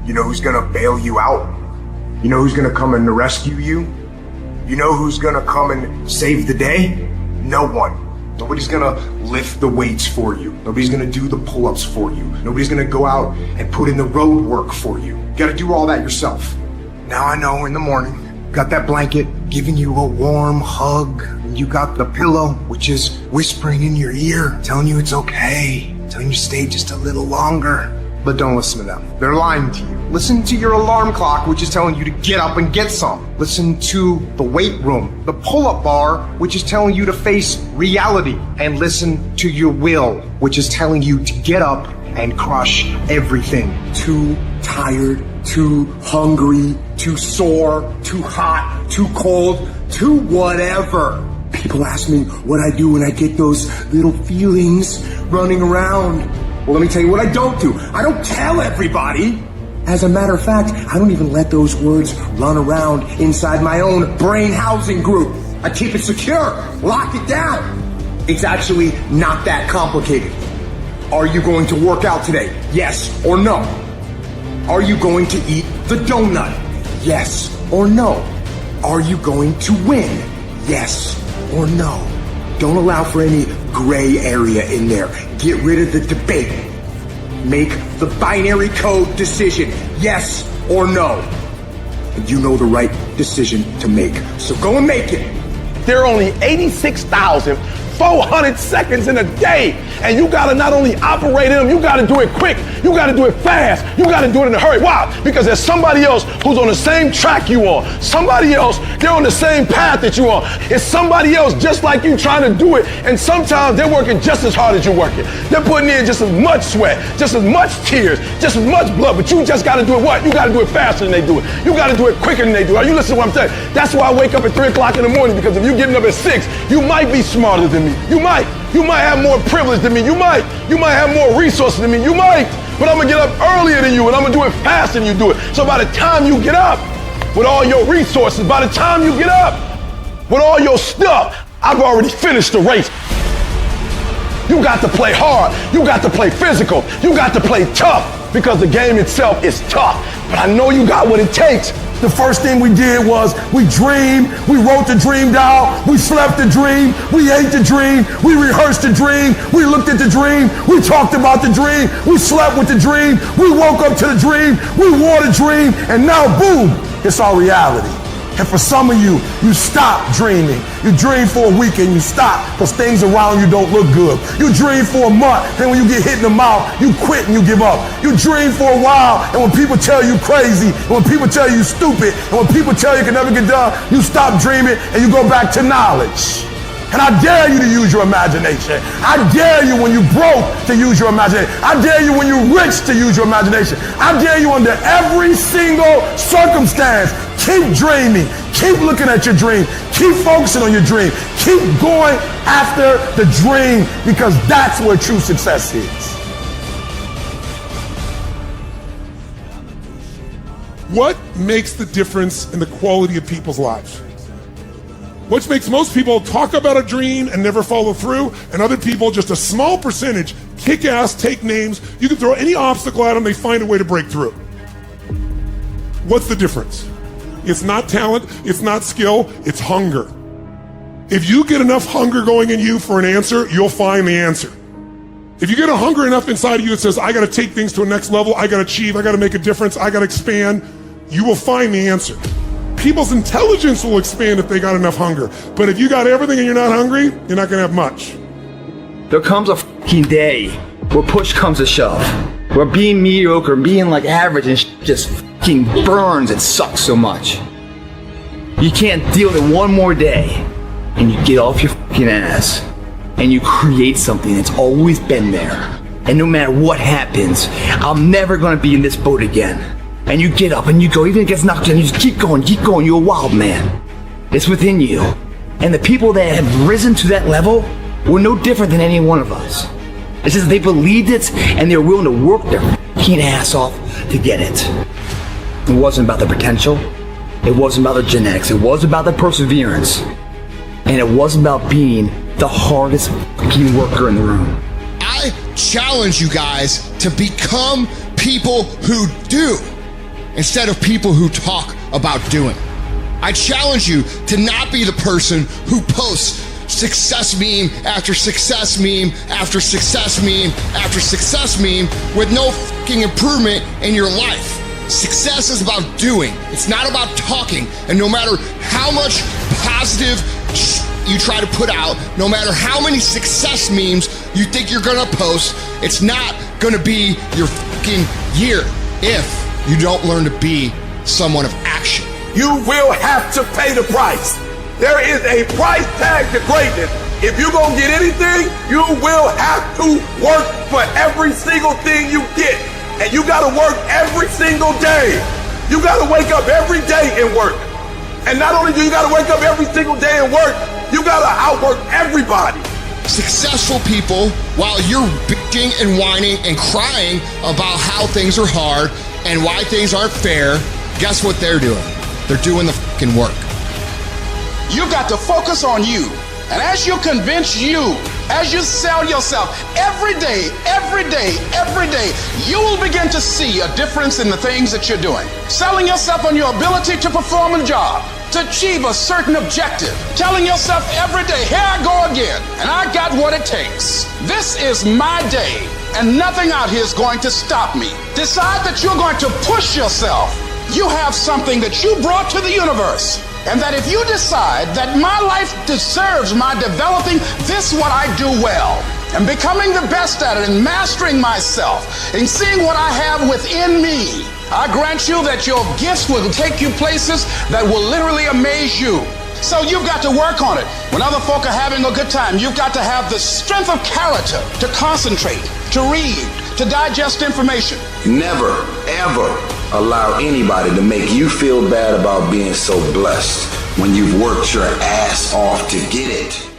You know who's gonna bail you out? You know who's gonna come and rescue you? You know who's gonna come and save the day? No one. Nobody's gonna lift the weights for you. Nobody's gonna do the pull-ups for you. Nobody's gonna go out and put in the road work for you. You gotta do all that yourself. Now I know in the morning, got that blanket giving you a warm hug. And you got the pillow, which is whispering in your ear, telling you it's okay, telling you to stay just a little longer. But don't listen to them. They're lying to you. Listen to your alarm clock, which is telling you to get up and get some. Listen to the weight room, the pull-up bar, which is telling you to face reality. And listen to your will, which is telling you to get up and crush everything. Too tired, too hungry, too sore, too hot, too cold, too whatever. People ask me what I do when I get those little feelings running around. Well, let me tell you what I don't do. I don't tell everybody. As a matter of fact, I don't even let those words run around inside my own brain housing group. I keep it secure, lock it down. It's actually not that complicated. Are you going to work out today? Yes or no? Are you going to eat the donut? Yes or no? Are you going to win? Yes or no? Don't allow for any gray area in there. Get rid of the debate. Make the binary code decision, yes or no. And you know the right decision to make. So go and make it. There are only 86,400 seconds in a day. And you gotta not only operate in them, you gotta do it quick. You gotta do it fast. You gotta do it in a hurry. Why? Because there's somebody else who's on the same track you on. Somebody else, they're on the same path that you are. It's somebody else just like you trying to do it. And sometimes they're working just as hard as you're working. They're putting in just as much sweat, just as much tears, just as much blood. But you just gotta do it what? You gotta do it faster than they do it. You gotta do it quicker than they do it. Are you listening to what I'm saying? That's why I wake up at 3 o'clock in the morning, because if you're getting up at 6, you might be smarter than me. You might have more privilege than me. You might have more resources than me. You might. But I'm gonna get up earlier than you, and I'm gonna do it faster than you do it. So by the time you get up with all your resources, by the time you get up with all your stuff, I've already finished the race. You got to play hard. You got to play physical. You got to play tough, because the game itself is tough. But I know you got what it takes. The first thing we did was we dreamed, we wrote the dream down, we slept the dream, we ate the dream, we rehearsed the dream, we looked at the dream, we talked about the dream, we slept with the dream, we woke up to the dream, we wore the dream, and now boom, it's our reality. And for some of you, you stop dreaming. You dream for a week and you stop because things around you don't look good. You dream for a month, and when you get hit in the mouth, you quit and you give up. You dream for a while, and when people tell you crazy, and when people tell you stupid, and when people tell you can never get done, you stop dreaming and you go back to knowledge. And I dare you to use your imagination. I dare you when you broke to use your imagination. I dare you when you're rich to use your imagination. I dare you under every single circumstance. Keep dreaming. Keep looking at your dream. Keep focusing on your dream. Keep going after the dream, because that's where true success is. What makes the difference in the quality of people's lives? What makes most people talk about a dream and never follow through, and other people, just a small percentage, kick ass, take names. You can throw any obstacle at them, they find a way to break through. What's the difference? It's not talent, it's not skill, it's hunger. If you get enough hunger going in you for an answer, you'll find the answer. If you get a hunger enough inside of you that says, I gotta take things to a next level, I gotta achieve, I gotta make a difference, I gotta expand, you will find the answer. People's intelligence will expand if they got enough hunger. But if you got everything and you're not hungry, you're not gonna have much. There comes a fucking day where push comes to shove, where being mediocre, being like average and just fucking burns and sucks so much. You can't deal with it one more day, and you get off your fucking ass and you create something that's always been there. And no matter what happens, I'm never gonna be in this boat again. And you get up and you go, even if it gets knocked down, you just keep going, you're a wild man. It's within you. And the people that have risen to that level were no different than any one of us. It's just they believed it and they're willing to work their fucking ass off to get it. It wasn't about the potential. It wasn't about the genetics. It was about the perseverance. And it wasn't about being the hardest fucking worker in the room. I challenge you guys to become people who do. instead of people who talk about doing. I challenge you to not be the person who posts success meme after success meme after success meme after success meme with no fucking improvement in your life. Success is about doing. It's not about talking. And no matter how much positive you try to put out, no matter how many success memes you think you're gonna post, it's not gonna be your fucking year if you don't learn to be someone of action. You will have to pay the price. There is a price tag to greatness. If you're gonna get anything, you will have to work for every single thing you get. And you gotta work every single day. You gotta wake up every day and work. And not only do you gotta wake up every single day and work, you gotta outwork everybody. Successful people, while you're bitching and whining and crying about how things are hard and why things aren't fair, guess what they're doing? They're doing the fucking work. You got to focus on you. And as you convince you, as you sell yourself every day, you will begin to see a difference in the things that you're doing. Selling yourself on your ability to perform a job, to achieve a certain objective. Telling yourself every day, here I go again, and I got what it takes. This is my day, and nothing out here is going to stop me. Decide that you're going to push yourself. You have something that you brought to the universe. And that if you decide that my life deserves my developing this what I do well, and becoming the best at it, and mastering myself, and seeing what I have within me, I grant you that your gifts will take you places that will literally amaze you. So you've got to work on it. When other folk are having a good time, you've got to have the strength of character to concentrate, to read, to digest information. Never, ever allow anybody to make you feel bad about being so blessed when you've worked your ass off to get it.